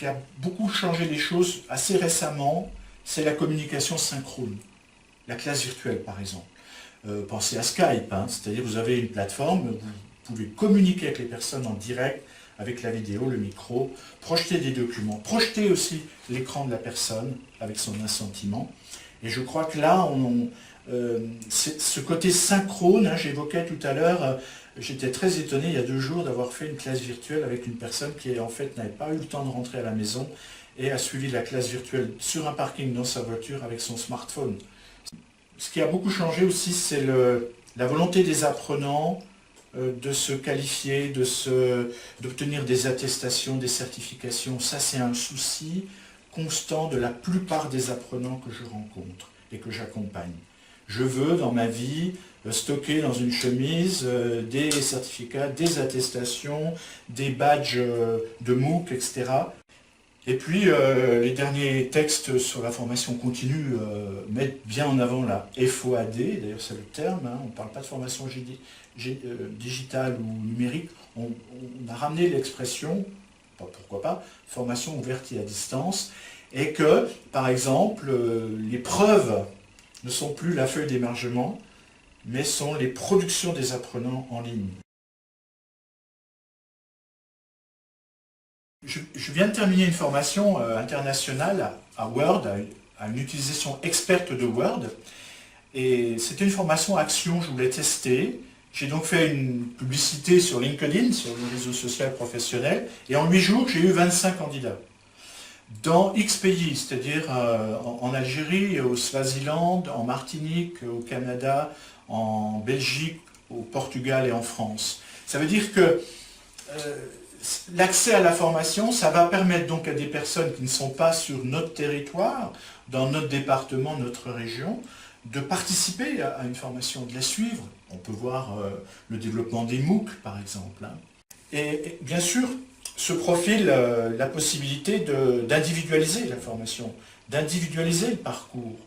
qui a beaucoup changé les choses assez récemment, c'est la communication synchrone. La classe virtuelle, par exemple. Pensez à Skype, hein, c'est-à-dire vous avez une plateforme, vous pouvez communiquer avec les personnes en direct, avec la vidéo, le micro, projeter des documents, projeter aussi l'écran de la personne avec son assentiment. Et je crois que là, ce côté synchrone, hein, j'évoquais tout à l'heure, j'étais très étonné il y a 2 jours d'avoir fait une classe virtuelle avec une personne qui en fait n'avait pas eu le temps de rentrer à la maison et a suivi la classe virtuelle sur un parking dans sa voiture avec son smartphone. Ce qui a beaucoup changé aussi, c'est la volonté des apprenants de se qualifier, d'obtenir des attestations, des certifications. Ça, c'est un souci constant de la plupart des apprenants que je rencontre et que j'accompagne. Je veux, dans ma vie, stocker dans une chemise des certificats, des attestations, des badges de MOOC, etc. Et puis, les derniers textes sur la formation continue mettent bien en avant la FOAD, d'ailleurs c'est le terme, hein, on ne parle pas de formation digitale ou numérique, on a ramené l'expression, pourquoi pas, formation ouverte et à distance, et que, par exemple, les preuves ne sont plus la feuille d'émargement, mais sont les productions des apprenants en ligne. Je viens de terminer une formation internationale à Word, à une utilisation experte de Word, et c'était une formation action, je voulais tester. J'ai donc fait une publicité sur LinkedIn, sur le réseau social professionnel, et en 8 jours, j'ai eu 25 candidats. Dans X pays, c'est-à-dire en Algérie, au Swaziland, en Martinique, au Canada, en Belgique, au Portugal et en France. Ça veut dire que l'accès à la formation, ça va permettre donc à des personnes qui ne sont pas sur notre territoire, dans notre département, notre région, de participer à une formation, de la suivre. On peut voir le développement des MOOC, par exemple. Hein. Et bien sûr, se profile la possibilité d'individualiser la formation, d'individualiser le parcours.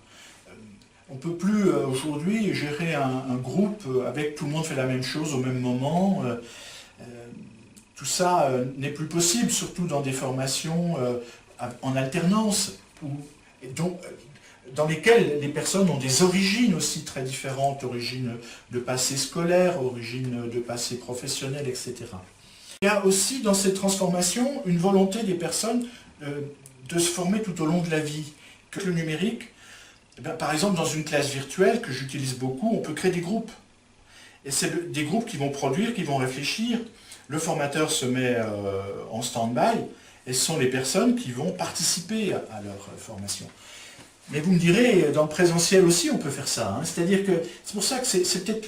On ne peut plus aujourd'hui gérer un groupe avec tout le monde fait la même chose au même moment. Tout ça n'est plus possible, surtout dans des formations en alternance, dans lesquelles les personnes ont des origines aussi très différentes, origines de passé scolaire, origines de passé professionnel, etc. Il y a aussi dans cette transformation une volonté des personnes de se former tout au long de la vie. Que le numérique, par exemple dans une classe virtuelle que j'utilise beaucoup, on peut créer des groupes. Et c'est des groupes qui vont produire, qui vont réfléchir. Le formateur se met en stand-by et ce sont les personnes qui vont participer à leur formation. Mais vous me direz, dans le présentiel aussi, on peut faire ça. Hein. C'est-à-dire que c'est pour ça que c'est peut-être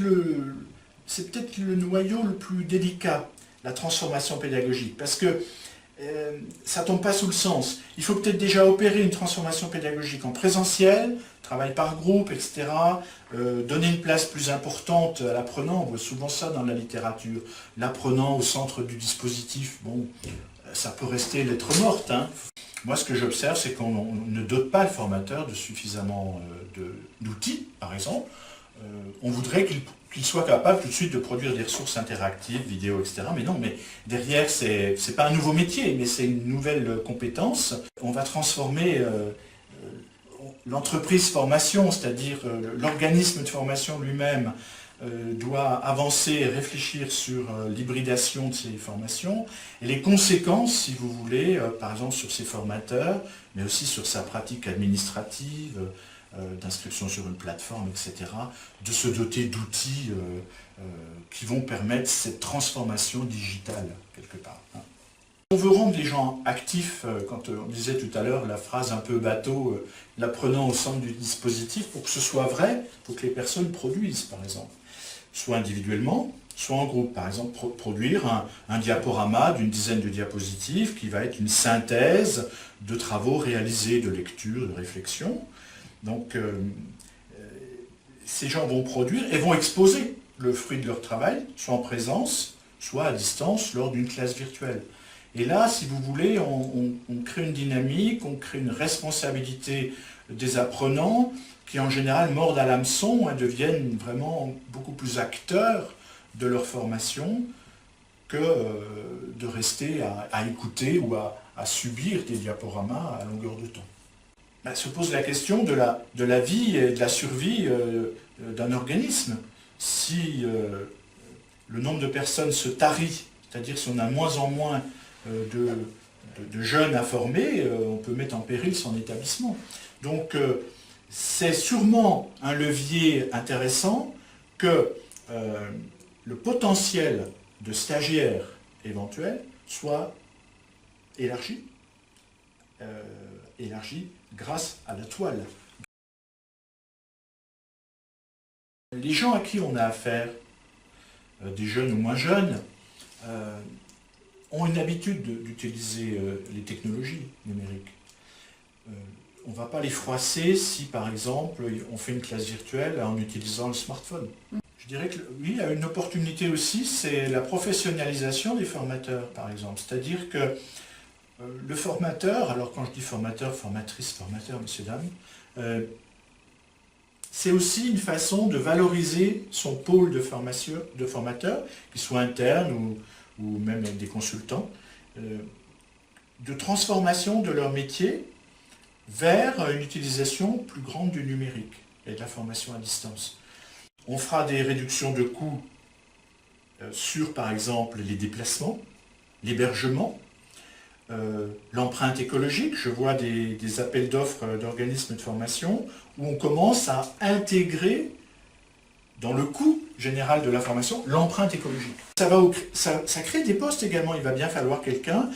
le noyau le plus délicat, la transformation pédagogique. Parce que ça ne tombe pas sous le sens. Il faut peut-être déjà opérer une transformation pédagogique en présentiel, travail par groupe, etc. Donner une place plus importante à l'apprenant. On voit souvent ça dans la littérature. L'apprenant au centre du dispositif, bon, ça peut rester lettre morte. Hein. Moi, ce que j'observe, c'est qu'on ne dote pas le formateur de suffisamment d'outils, par exemple. On voudrait qu'il soit capable tout de suite de produire des ressources interactives, vidéos, etc. Mais non, mais derrière, c'est pas un nouveau métier, mais c'est une nouvelle compétence. On va transformer l'entreprise formation, c'est-à-dire l'organisme de formation lui-même, doit avancer et réfléchir sur l'hybridation de ces formations et les conséquences, si vous voulez, par exemple sur ses formateurs, mais aussi sur sa pratique administrative, d'inscription sur une plateforme, etc., de se doter d'outils qui vont permettre cette transformation digitale, quelque part. Hein. On veut rendre les gens actifs, quand on disait tout à l'heure la phrase un peu bateau, l'apprenant au centre du dispositif, pour que ce soit vrai, il faut que les personnes produisent, par exemple. Soit individuellement, soit en groupe. Par exemple, produire un diaporama d'une dizaine de diapositives qui va être une synthèse de travaux réalisés, de lecture, de réflexion. Donc, ces gens vont produire et vont exposer le fruit de leur travail, soit en présence, soit à distance, lors d'une classe virtuelle. Et là, si vous voulez, on crée une dynamique, on crée une responsabilité des apprenants qui, en général, mordent à l'hameçon et deviennent vraiment beaucoup plus acteurs de leur formation que de rester à écouter ou à à subir des diaporamas à longueur de temps. Ben, se pose la question de la vie et de la survie d'un organisme. Si le nombre de personnes se tarit, c'est-à-dire si on a moins en moins de jeunes à former, on peut mettre en péril son établissement. Donc c'est sûrement un levier intéressant que le potentiel de stagiaires éventuels soit élargi grâce à la toile. Les gens à qui on a affaire, des jeunes ou moins jeunes, ont une habitude d'utiliser les technologies numériques. On ne va pas les froisser si, par exemple, on fait une classe virtuelle en utilisant le smartphone. Je dirais que oui, il y a une opportunité aussi, c'est la professionnalisation des formateurs, par exemple. C'est-à-dire que le formateur, alors quand je dis formateur, formatrice, formateur, messieurs, dames, c'est aussi une façon de valoriser son pôle de formateurs, qu'ils soient internes ou même des consultants, de transformation de leur métier vers une utilisation plus grande du numérique et de la formation à distance. On fera des réductions de coûts sur, par exemple, les déplacements, l'hébergement, l'empreinte écologique. Je vois des appels d'offres d'organismes de formation où on commence à intégrer dans le coût général de la formation l'empreinte écologique. Ça crée des postes également. Il va bien falloir quelqu'un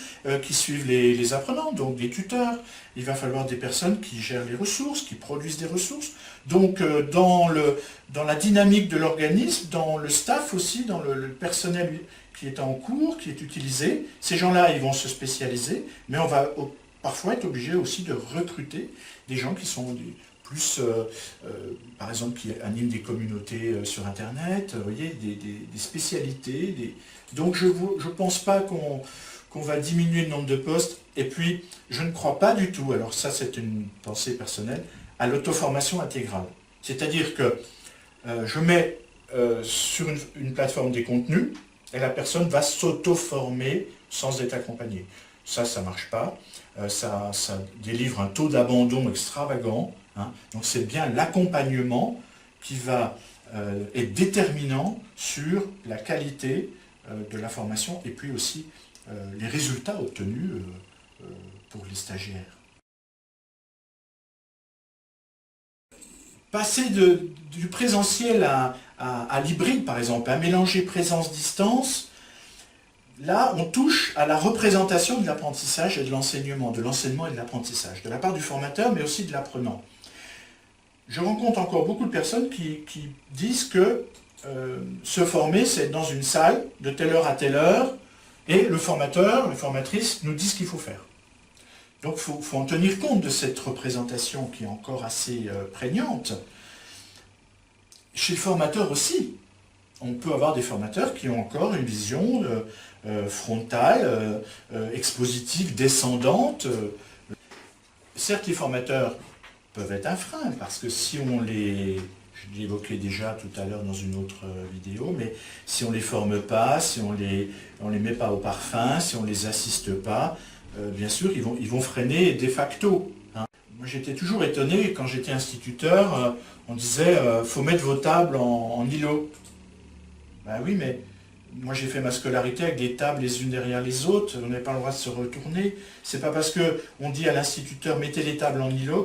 qui suive les apprenants, donc des tuteurs. Il va falloir des personnes qui gèrent les ressources, qui produisent des ressources. Donc dans la dynamique de l'organisme, dans le staff aussi, dans le personnel qui est en cours, qui est utilisé, ces gens-là, ils vont se spécialiser, mais on va parfois être obligé aussi de recruter des gens qui sont plus, par exemple, qui animent des communautés sur Internet, vous voyez, des spécialités. Donc je ne pense pas qu'on va diminuer le nombre de postes, et puis je ne crois pas du tout, alors ça c'est une pensée personnelle, à l'auto-formation intégrale. C'est-à-dire que je mets sur une plateforme des contenus, et la personne va s'auto-former sans être accompagnée. Ça ne marche pas. Ça délivre un taux d'abandon extravagant. Hein. Donc c'est bien l'accompagnement qui va être déterminant sur la qualité de la formation et puis aussi les résultats obtenus pour les stagiaires. Passer du présentiel à l'hybride, par exemple, à mélanger présence-distance, là, on touche à la représentation de l'apprentissage et de l'enseignement, de l'enseignement et de l'apprentissage, de la part du formateur, mais aussi de l'apprenant. Je rencontre encore beaucoup de personnes qui disent que se former, c'est être dans une salle de telle heure à telle heure, et le formateur, la formatrice nous dit ce qu'il faut faire. Donc il faut en tenir compte de cette représentation qui est encore assez prégnante. Chez le formateur aussi, on peut avoir des formateurs qui ont encore une vision frontale, expositive, descendante. Certes, les formateurs peuvent être un frein, parce que si on les... Je l'évoquais déjà tout à l'heure dans une autre vidéo, mais si on ne les forme pas, si on les met pas au parfum, si on ne les assiste pas, bien sûr, ils vont freiner de facto. Hein. Moi, j'étais toujours étonné, quand j'étais instituteur, on disait « faut mettre vos tables en îlot ». Ben oui, mais moi j'ai fait ma scolarité avec des tables les unes derrière les autres, on n'avait pas le droit de se retourner. C'est pas parce qu'on dit à l'instituteur « mettez les tables en îlot »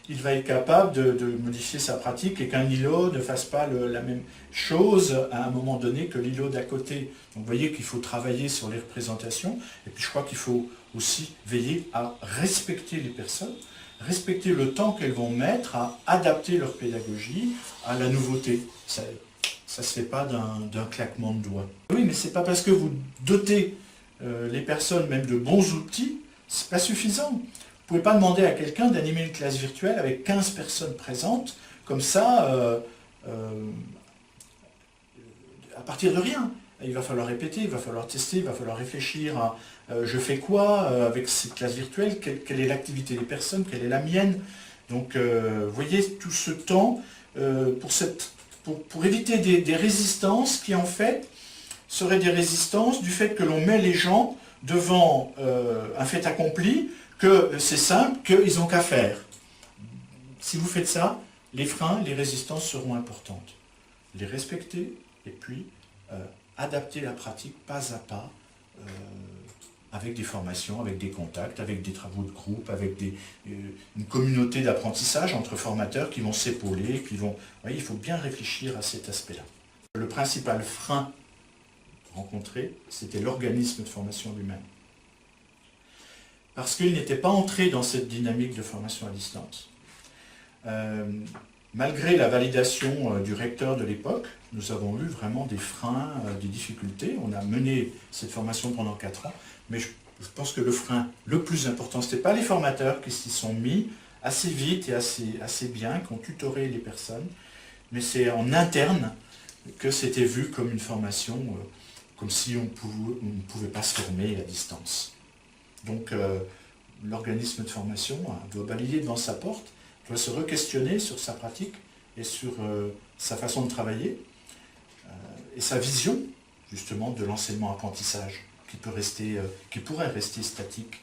qu'il va être capable de modifier sa pratique et qu'un îlot ne fasse pas la même chose à un moment donné que l'îlot d'à côté. Donc vous voyez qu'il faut travailler sur les représentations, et puis je crois qu'il faut aussi veiller à respecter les personnes, respecter le temps qu'elles vont mettre à adapter leur pédagogie à la nouveauté. Ça ne se fait pas d'un claquement de doigts. Oui, mais c'est pas parce que vous dotez les personnes même de bons outils, c'est pas suffisant. Vous ne pouvez pas demander à quelqu'un d'animer une classe virtuelle avec 15 personnes présentes, comme ça, à partir de rien. Il va falloir répéter, il va falloir tester, il va falloir réfléchir à je fais quoi avec cette classe virtuelle, quelle est l'activité des personnes, quelle est la mienne. Donc, vous voyez, tout ce temps pour éviter des résistances qui, en fait, seraient des résistances du fait que l'on met les gens devant un fait accompli, que c'est simple, qu'ils n'ont qu'à faire. Si vous faites ça, les freins, les résistances seront importantes. Les respecter et puis adapter la pratique pas à pas avec des formations, avec des contacts, avec des travaux de groupe, avec une communauté d'apprentissage entre formateurs qui vont s'épauler, qui vont... Vous voyez, il faut bien réfléchir à cet aspect-là. Le principal frein rencontré, c'était l'organisme de formation lui-même. Parce qu'il n'était pas entré dans cette dynamique de formation à distance. Malgré la validation du recteur de l'époque, nous avons eu vraiment des freins, des difficultés. On a mené cette formation pendant 4 ans, mais je pense que le frein le plus important, ce n'était pas les formateurs qui s'y sont mis assez vite et assez bien, qui ont tutoré les personnes, mais c'est en interne que c'était vu comme une formation, comme si on ne pouvait pas se former à distance. Donc l'organisme de formation doit balayer devant sa porte, doit se re-questionner sur sa pratique et sur sa façon de travailler et sa vision justement de l'enseignement-apprentissage qui pourrait rester statique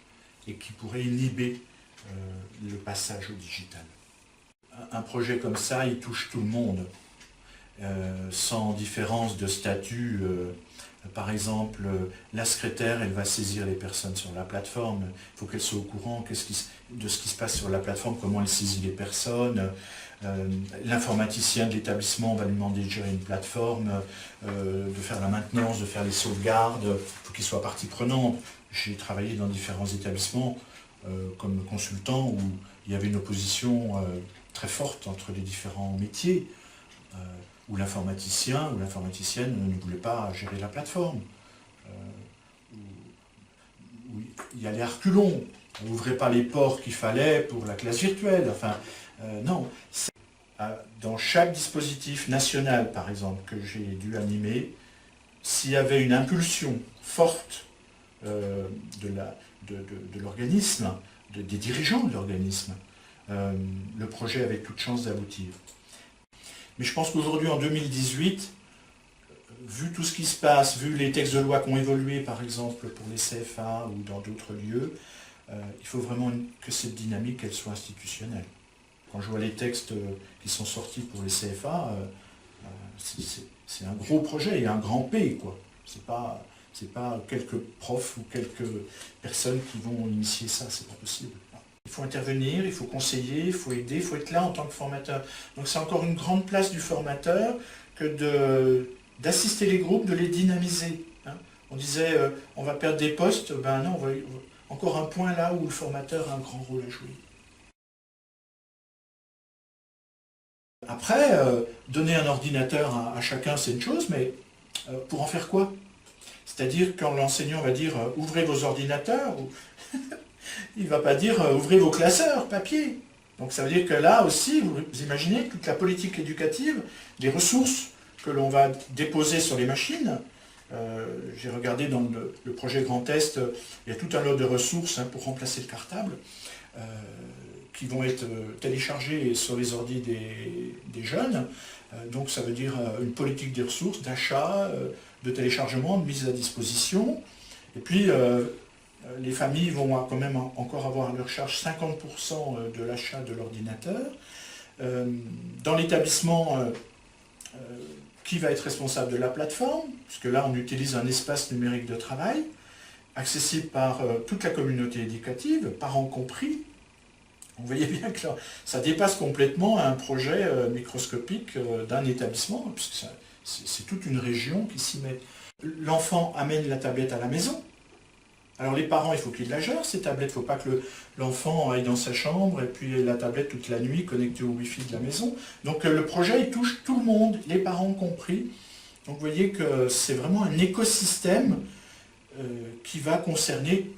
et qui pourrait inhiber le passage au digital. Un projet comme ça, il touche tout le monde, sans différence de statut. Par exemple, la secrétaire, elle va saisir les personnes sur la plateforme, il faut qu'elle soit au courant de ce qui se passe sur la plateforme, comment elle saisit les personnes. L'informaticien de l'établissement va lui demander de gérer une plateforme, de faire la maintenance, de faire les sauvegardes, il faut qu'il soit partie prenante. J'ai travaillé dans différents établissements comme consultant où il y avait une opposition très forte entre les différents métiers. Où l'informaticien ou l'informaticienne ne voulait pas gérer la plateforme. Où il y a les reculons, on n'ouvrait pas les ports qu'il fallait pour la classe virtuelle. Enfin, non. Dans chaque dispositif national, par exemple, que j'ai dû animer, s'il y avait une impulsion forte de l'organisme, des dirigeants de l'organisme, le projet avait toute chance d'aboutir. Mais je pense qu'aujourd'hui, en 2018, vu tout ce qui se passe, vu les textes de loi qui ont évolué, par exemple, pour les CFA ou dans d'autres lieux, il faut vraiment que cette dynamique, elle soit institutionnelle. Quand je vois les textes qui sont sortis pour les CFA, c'est un gros projet et un grand P, quoi. C'est pas quelques profs ou quelques personnes qui vont initier ça, c'est pas possible. Il faut intervenir, il faut conseiller, il faut aider, il faut être là en tant que formateur. Donc c'est encore une grande place du formateur que d'assister les groupes, de les dynamiser. Hein. On disait, on va perdre des postes, ben non, encore un point là où le formateur a un grand rôle à jouer. Après, donner un ordinateur à chacun, c'est une chose, mais pour en faire quoi? C'est-à-dire quand l'enseignant va dire « ouvrez vos ordinateurs », il ne va pas dire « ouvrez vos classeurs papier ». Donc ça veut dire que là aussi, vous imaginez toute la politique éducative, des ressources que l'on va déposer sur les machines. J'ai regardé dans le projet Grand Est, il y a tout un lot de ressources pour remplacer le cartable, qui vont être téléchargées sur les ordis des jeunes. Donc ça veut dire une politique des ressources, d'achat, de téléchargement, de mise à disposition. Et puis les familles vont quand même encore avoir à leur charge 50% de l'achat de l'ordinateur. Dans l'établissement, qui va être responsable de la plateforme, puisque là on utilise un espace numérique de travail, accessible par toute la communauté éducative, parents compris. Vous voyez bien que là, ça dépasse complètement un projet microscopique d'un établissement, puisque c'est toute une région qui s'y met. L'enfant amène la tablette à la maison. Alors les parents, il faut qu'ils la gèrent, ces tablettes. Il ne faut pas que l'enfant aille dans sa chambre et puis la tablette toute la nuit connectée au Wi-Fi de la maison. Donc le projet, il touche tout le monde, les parents compris. Donc vous voyez que c'est vraiment un écosystème qui va concerner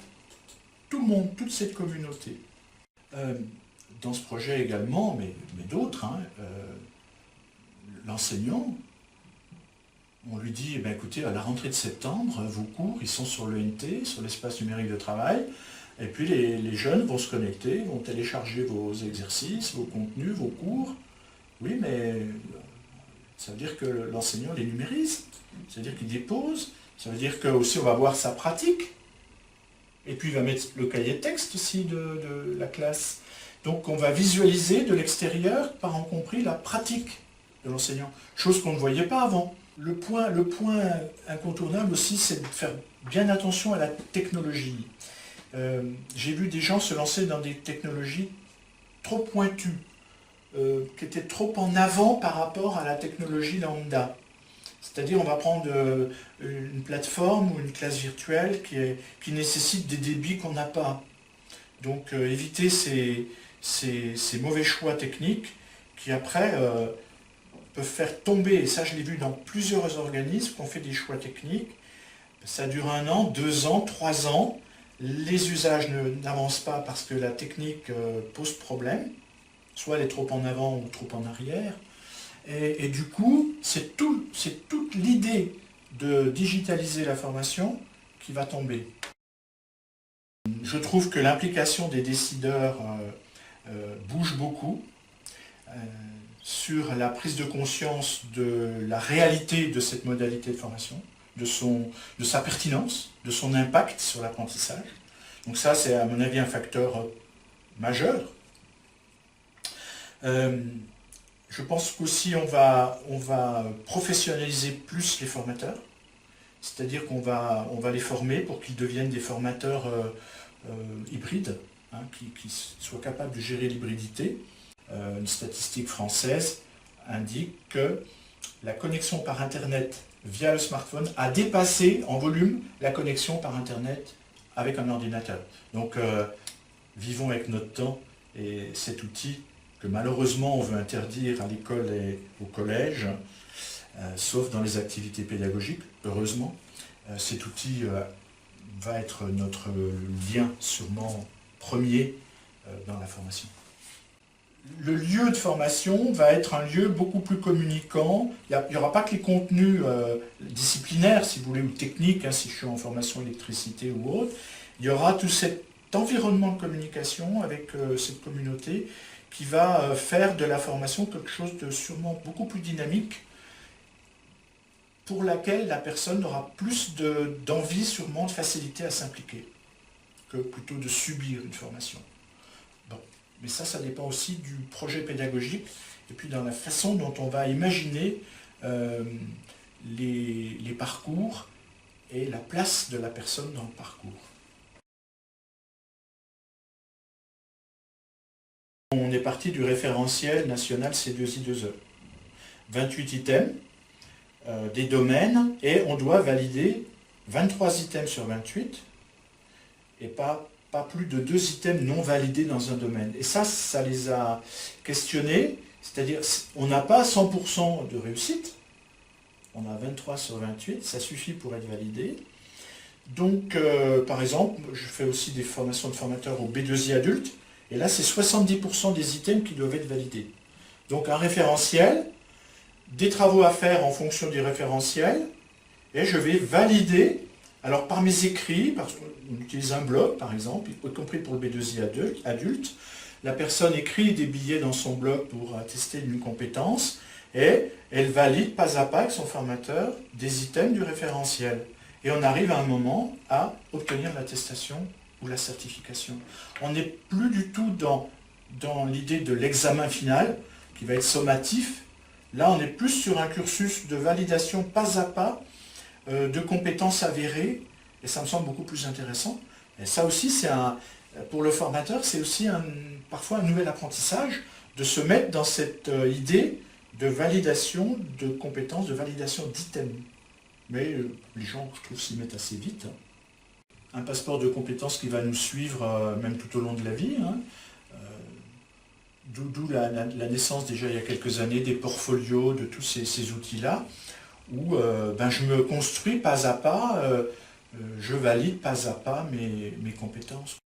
tout le monde, toute cette communauté. Dans ce projet également, mais d'autres, l'enseignant, on lui dit, eh bien, écoutez, à la rentrée de septembre, vos cours, ils sont sur l'ENT, sur l'espace numérique de travail, et puis les jeunes vont se connecter, vont télécharger vos exercices, vos contenus, vos cours. Oui, mais ça veut dire que l'enseignant les numérise, ça veut dire qu'il dépose, ça veut dire que aussi on va voir sa pratique. Et puis il va mettre le cahier de texte aussi de la classe. Donc on va visualiser de l'extérieur, par en compris, la pratique de l'enseignant, chose qu'on ne voyait pas avant. Le point incontournable aussi, c'est de faire bien attention à la technologie. J'ai vu des gens se lancer dans des technologies trop pointues, qui étaient trop en avant par rapport à la technologie lambda. C'est-à-dire on va prendre une plateforme ou une classe virtuelle qui nécessite des débits qu'on n'a pas. Donc éviter ces mauvais choix techniques qui après peuvent faire tomber, et ça je l'ai vu dans plusieurs organismes qui ont fait des choix techniques, ça dure 1 an, 2 ans, 3 ans, les usages n'avancent pas parce que la technique pose problème, soit elle est trop en avant ou trop en arrière, et du coup c'est toute l'idée de digitaliser la formation qui va tomber. Je trouve que l'implication des décideurs bouge beaucoup sur la prise de conscience de la réalité de cette modalité de formation, de sa pertinence, de son impact sur l'apprentissage. Donc ça, c'est à mon avis un facteur majeur. Je pense qu'aussi on va professionnaliser plus les formateurs, c'est-à-dire qu'on va les former pour qu'ils deviennent des formateurs hybrides, hein, qui soient capables de gérer l'hybridité. Une statistique française indique que la connexion par Internet via le smartphone a dépassé en volume la connexion par Internet avec un ordinateur. Donc vivons avec notre temps, et cet outil que malheureusement on veut interdire à l'école et au collège, sauf dans les activités pédagogiques, heureusement, cet outil va être notre lien sûrement premier dans la formation. Le lieu de formation va être un lieu beaucoup plus communicant. Il n'y aura pas que les contenus disciplinaires, si vous voulez, ou techniques, hein, si je suis en formation électricité ou autre. Il y aura tout cet environnement de communication avec cette communauté qui va faire de la formation quelque chose de sûrement beaucoup plus dynamique, pour laquelle la personne aura plus d'envie, sûrement de facilité à s'impliquer, que plutôt de subir une formation. Bon. Mais ça dépend aussi du projet pédagogique et puis dans la façon dont on va imaginer les parcours et la place de la personne dans le parcours. On est parti du référentiel national C2I2E. 28 items, des domaines, et on doit valider 23 items sur 28 et pas plus de 2 items non validés dans un domaine. Et ça les a questionnés, c'est-à-dire on n'a pas 100% de réussite, on a 23 sur 28, ça suffit pour être validé. Donc par exemple, je fais aussi des formations de formateurs au B2I adulte, et là c'est 70% des items qui doivent être validés. Donc un référentiel, des travaux à faire en fonction du référentiel, et je vais valider, alors par mes écrits, parce qu'on utilise un blog par exemple, y compris pour le B2I adulte, la personne écrit des billets dans son blog pour attester d'une compétence, et elle valide pas à pas avec son formateur des items du référentiel. Et on arrive à un moment à obtenir l'attestation ou la certification. On n'est plus du tout dans l'idée de l'examen final, qui va être sommatif. Là, on est plus sur un cursus de validation pas à pas de compétences avérées, et ça me semble beaucoup plus intéressant. Et ça aussi, pour le formateur, c'est aussi parfois un nouvel apprentissage de se mettre dans cette idée de validation de compétences, de validation d'items. Mais les gens, je trouve, s'y mettent assez vite. Un passeport de compétences qui va nous suivre même tout au long de la vie. Hein. D'où la naissance déjà il y a quelques années des portfolios, de tous ces outils-là, où je me construis pas à pas, je valide pas à pas mes compétences.